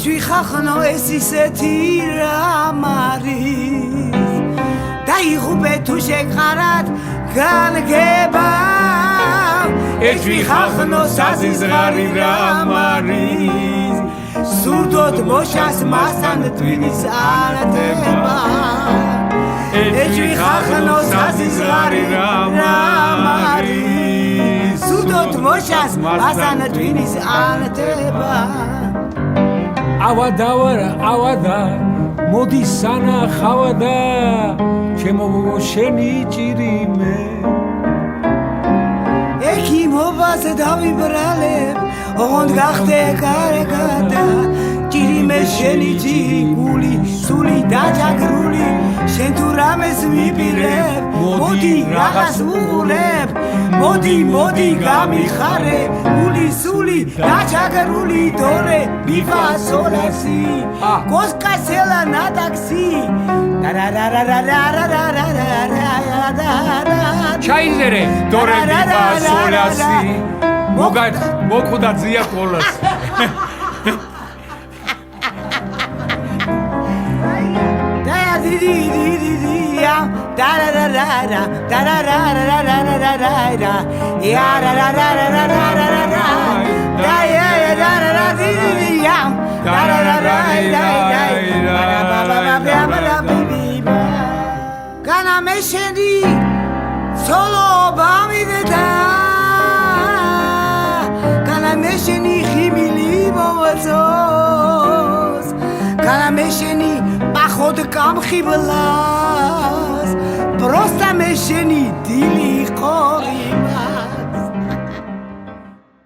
ეჭვი ხახნო ეს ისეთი რამ არის დაიღუპე თუ შეგყარად განგება ეჭვი ხახნო საზიზღარი რამ არის სურდოდ მოშას მასთან ტვინის არათება ეჭვი ხახნო საზიზღარი რამ არის სურდოდ მოშას მასთან ტვინის არათება ავადა მოდი სანახავდა ჩემო შენი ჭირიმე ეხი მობაზე დავიბრალებ ოღონდ გახდე კარგადა ჭირიმე შენი ჭირიგული სული დაჯაგრული შენ თუ რამეს მიპირებ მოდი რაღაც უყურებ მოდი გამიხარე გული სული დაჯაგრული დორე მიფა სოლასი კოსკასელა ნატაქსი ჩაიზერე დორე მიფა სოლასი მოკვდა ძია ყოლას განამეშენი სოლო ბამიდედა განამეშენი ხიმილი მომწოს განამეშენი პახოდ გამხიბლას პროსტა მეშენი დილი ყორი